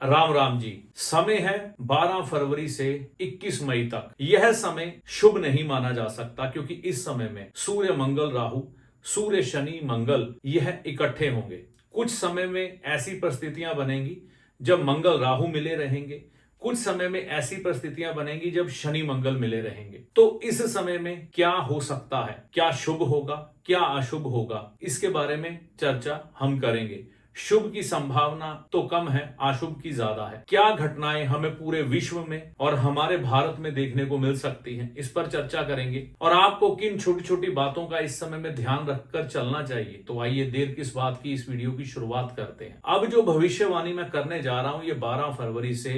राम राम जी। समय है 12 फरवरी से 21 मई तक। यह समय शुभ नहीं माना जा सकता क्योंकि इस समय में सूर्य मंगल राहु, सूर्य शनि मंगल यह इकट्ठे होंगे। कुछ समय में ऐसी परिस्थितियां बनेंगी जब मंगल राहु मिले रहेंगे, कुछ समय में ऐसी परिस्थितियां बनेंगी जब शनि मंगल मिले रहेंगे। तो इस समय में क्या हो सकता है, क्या शुभ होगा, क्या अशुभ होगा, इसके बारे में चर्चा हम करेंगे। शुभ की संभावना तो कम है, अशुभ की ज्यादा है। क्या घटनाएं हमें पूरे विश्व में और हमारे भारत में देखने को मिल सकती हैं, इस पर चर्चा करेंगे। और आपको किन छोटी छोटी बातों का इस समय में ध्यान रखकर चलना चाहिए। तो आइए देर किस बात की, इस वीडियो की शुरुआत करते हैं। अब जो भविष्यवाणी मैं करने जा रहा हूं ये 12 फरवरी से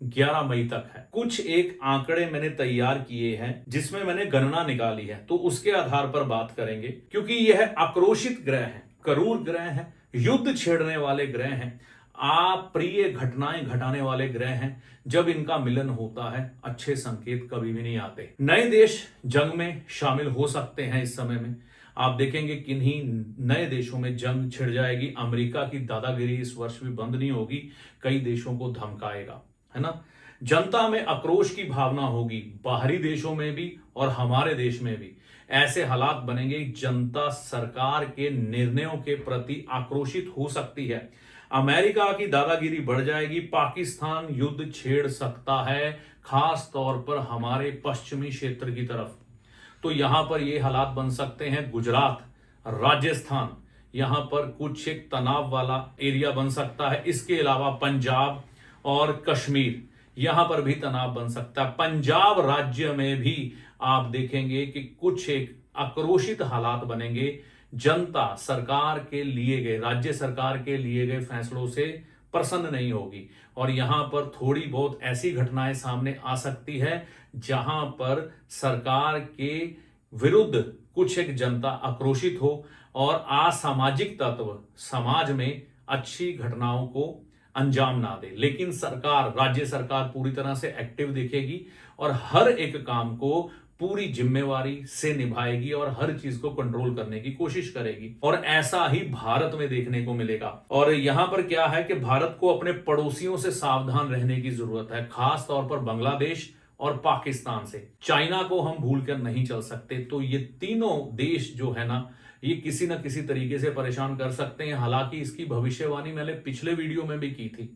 11 मई तक है। कुछ एक आंकड़े मैंने तैयार किए हैं जिसमें मैंने गणना निकाली है, तो उसके आधार पर बात करेंगे। क्योंकि यह आक्रोशित ग्रह है, क्रूर ग्रह है, युद्ध छेड़ने वाले ग्रह हैं, अप्रिय घटनाएं घटाने वाले ग्रह हैं। जब इनका मिलन होता है अच्छे संकेत कभी भी नहीं आते। नए देश जंग में शामिल हो सकते हैं। इस समय में आप देखेंगे किन्हीं नए देशों में जंग छिड़ जाएगी। अमेरिका की दादागिरी इस वर्ष भी बंद नहीं होगी, कई देशों को धमकाएगा, है ना। जनता में आक्रोश की भावना होगी, बाहरी देशों में भी और हमारे देश में भी ऐसे हालात बनेंगे। जनता सरकार के निर्णयों के प्रति आक्रोशित हो सकती है। अमेरिका की दादागिरी बढ़ जाएगी। पाकिस्तान युद्ध छेड़ सकता है, खास तौर पर हमारे पश्चिमी क्षेत्र की तरफ। तो यहां पर ये हालात बन सकते हैं। गुजरात, राजस्थान, यहां पर कुछ एक तनाव वाला एरिया बन सकता है। इसके अलावा पंजाब और कश्मीर, यहां पर भी तनाव बन सकता है। पंजाब राज्य में भी आप देखेंगे कि कुछ एक आक्रोशित हालात बनेंगे। जनता सरकार के लिए गए, राज्य सरकार के लिए गए फैसलों से प्रसन्न नहीं होगी और यहां पर थोड़ी बहुत ऐसी घटनाएं सामने आ सकती है जहां पर सरकार के विरुद्ध कुछ एक जनता आक्रोशित हो और असामाजिक तत्व समाज में अच्छी घटनाओं को अंजाम ना दे। लेकिन सरकार, राज्य सरकार पूरी तरह से एक्टिव दिखेगी और हर एक काम को पूरी जिम्मेवारी से निभाएगी और हर चीज को कंट्रोल करने की कोशिश करेगी। और ऐसा ही भारत में देखने को मिलेगा। और यहां पर क्या है कि भारत को अपने पड़ोसियों से सावधान रहने की जरूरत है, खास तौर पर बांग्लादेश और पाकिस्तान से। चाइना को हम भूल कर नहीं चल सकते। तो ये तीनों देश जो है ना, ये किसी ना किसी तरीके से परेशान कर सकते हैं। हालांकि इसकी भविष्यवाणी मैंने पिछले वीडियो में भी की थी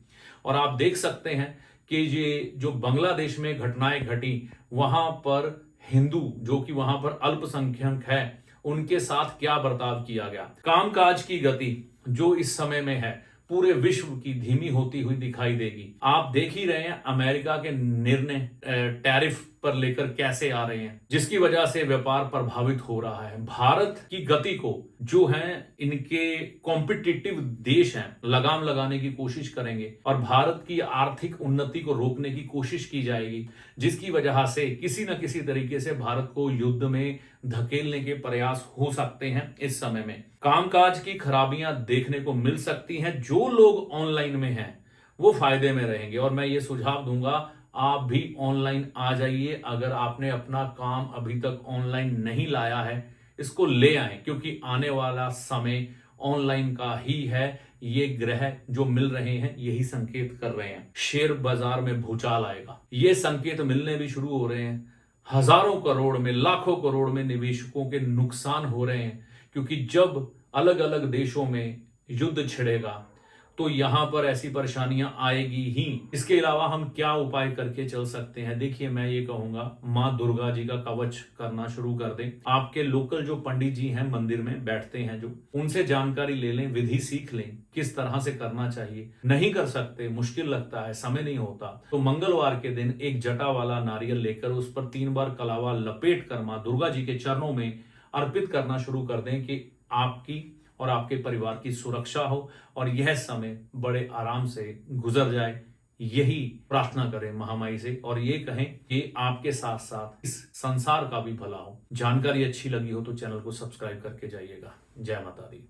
और आप देख सकते हैं कि ये जो बांग्लादेश में घटनाएं घटी, वहां पर हिंदू जो कि वहां पर अल्पसंख्यक है, उनके साथ क्या बर्ताव किया गया। कामकाज की गति जो इस समय में है पूरे विश्व की धीमी होती हुई दिखाई देगी। आप देख ही रहे हैं अमेरिका के निर्णय टैरिफ पर लेकर कैसे आ रहे हैं, जिसकी वजह से व्यापार प्रभावित हो रहा है। भारत की गति को जो है इनके कॉम्पिटिटिव देश हैं लगाम लगाने की कोशिश करेंगे और भारत की आर्थिक उन्नति को रोकने की कोशिश की जाएगी, जिसकी वजह से किसी न किसी तरीके से भारत को युद्ध में धकेलने के प्रयास हो सकते हैं। इस समय में कामकाज की खराबियां देखने को मिल सकती हैं। जो लोग ऑनलाइन में हैं वो फायदे में रहेंगे और मैं ये सुझाव दूंगा आप भी ऑनलाइन आ जाइए। अगर आपने अपना काम अभी तक ऑनलाइन नहीं लाया है, इसको ले आए, क्योंकि आने वाला समय ऑनलाइन का ही है। ये ग्रह जो मिल रहे हैं यही संकेत कर रहे हैं शेयर बाजार में भूचाल आएगा। ये संकेत मिलने भी शुरू हो रहे हैं। हजारों करोड़ में, लाखों करोड़ में निवेशकों के नुकसान हो रहे हैं, क्योंकि जब अलग अलग देशों में युद्ध छिड़ेगा तो यहां पर ऐसी परेशानियां आएगी ही। इसके अलावा हम क्या उपाय करके चल सकते हैं। देखिए, मैं ये कहूंगा मां दुर्गा जी का कवच करना शुरू कर दें। आपके लोकल जो पंडित जी हैं मंदिर में बैठते हैं, जो उनसे जानकारी ले लें, विधि सीख लें किस तरह से करना चाहिए। नहीं कर सकते, मुश्किल लगता है, समय नहीं होता, तो मंगलवार के दिन एक जटा वाला नारियल लेकर उस पर 3 बार कलावा लपेट कर मां दुर्गा जी के चरणों में अर्पित करना शुरू कर दें कि आपकी और आपके परिवार की सुरक्षा हो और यह समय बड़े आराम से गुजर जाए। यही प्रार्थना करें महामाई से और ये कहें कि आपके साथ साथ इस संसार का भी भला हो। जानकारी अच्छी लगी हो तो चैनल को सब्सक्राइब करके जाइएगा। जय माता दी।